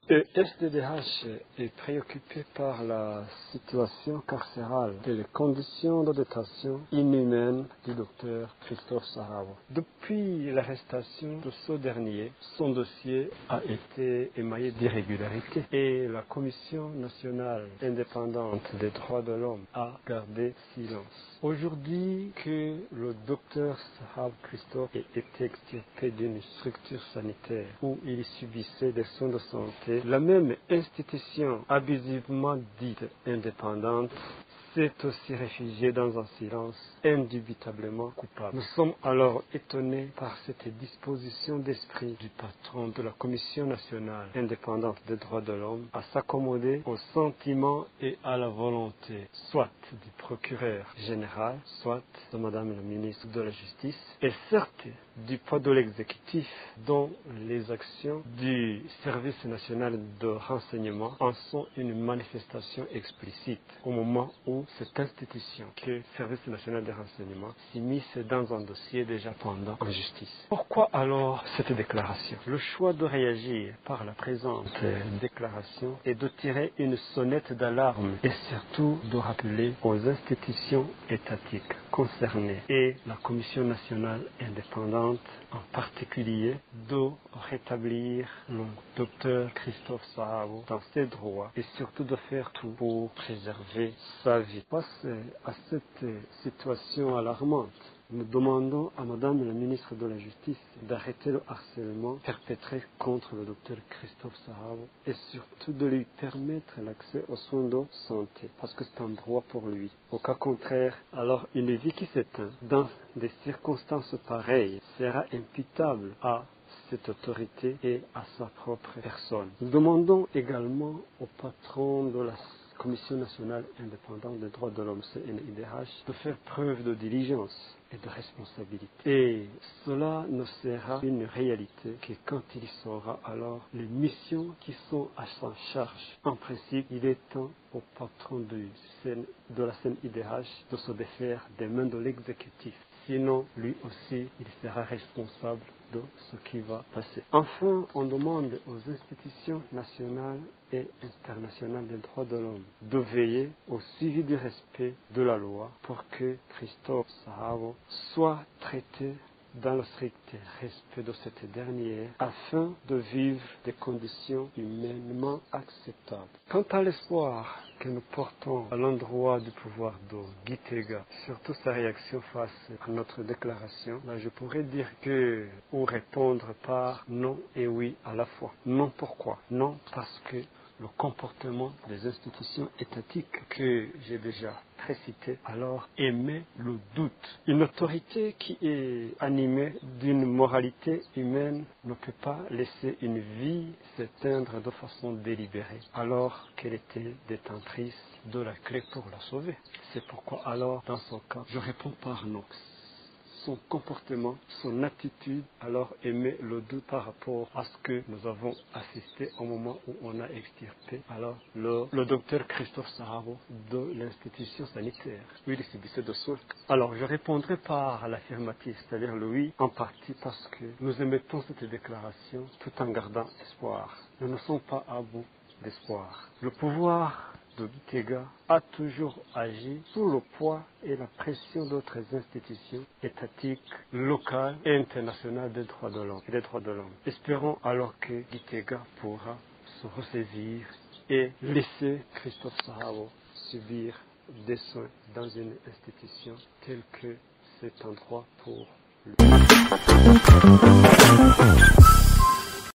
Le SDDH est préoccupé par la situation carcérale et les conditions de détention inhumaines du docteur Christophe Sahabo. Depuis l'arrestation de ce dernier, son dossier a été émaillé d'irrégularités et la Commission nationale indépendante des droits de l'homme a gardé silence. Aujourd'hui que le docteur Sahabo Christophe ait été extirpé d'une structure sanitaire où il subissait des soins de santé, la même institution abusivement dite indépendante s'est aussi réfugiée dans un silence indubitablement coupable. Nous sommes alors étonnés par cette disposition d'esprit du patron de la Commission nationale indépendante des droits de l'homme à s'accommoder aux sentiments et à la volonté, soit du procureur général, soit de Madame la ministre de la Justice, et certes du poids de l'exécutif dont les actions du service national de renseignement en sont une manifestation explicite au moment où cette institution, qui est le service national de renseignement, s'immisce dans un dossier déjà pendant en justice. Pourquoi alors cette déclaration? Le choix de réagir par la présente déclaration est de tirer une sonnette d'alarme et surtout de rappeler aux institutions étatiques concernées et la Commission nationale indépendante en particulier de rétablir le docteur Christophe Sahabo dans ses droits et surtout de faire tout pour préserver sa vie. Face à cette situation alarmante, nous demandons à Madame la ministre de la Justice d'arrêter le harcèlement perpétré contre le docteur Christophe Sahabo et surtout de lui permettre l'accès aux soins de santé parce que c'est un droit pour lui. Au cas contraire, alors une vie qui s'éteint dans des circonstances pareilles sera imputable à cette autorité et à sa propre personne. Nous demandons également au patron de la Commission nationale indépendante des droits de l'homme, CNIDH, de faire preuve de diligence et de responsabilité. Et cela ne sera une réalité que quand il saura alors les missions qui sont à sa charge. En principe, il est temps au patron de la CNIDH de se défaire des mains de l'exécutif. Sinon, lui aussi, il sera responsable de ce qui va passer. Enfin, on demande aux institutions nationales et internationales des droits de l'homme de veiller au suivi du respect de la loi pour que Christophe Sahabo soit traité dans le strict respect de cette dernière afin de vivre des conditions humainement acceptables. Quant à l'espoir que nous portons à l'endroit du pouvoir de Gitega, surtout sa réaction face à notre déclaration, là je pourrais dire que, ou répondre par non et oui à la fois. Non pourquoi? Non parce que le comportement des institutions étatiques que j'ai déjà précité alors émet le doute. Une autorité qui est animée d'une moralité humaine ne peut pas laisser une vie s'éteindre de façon délibérée alors qu'elle était détentrice de la clé pour la sauver. C'est pourquoi alors dans son cas je réponds par non. Son comportement, son attitude, alors émet le doute par rapport à ce que nous avons assisté au moment où on a extirpé alors le docteur Christophe Sahabo de l'institution sanitaire où il subissait de soins. Alors je répondrai par l'affirmative, c'est-à-dire le oui, en partie parce que nous émettons cette déclaration tout en gardant espoir. Nous ne sommes pas à bout d'espoir. Le pouvoir de Gitega a toujours agi sous le poids et la pression d'autres institutions étatiques, locales et internationales des droits de l'homme. Espérons alors que Gitega pourra se ressaisir et laisser Christophe Sahabo subir des soins dans une institution telle que c'est un droit pour lui.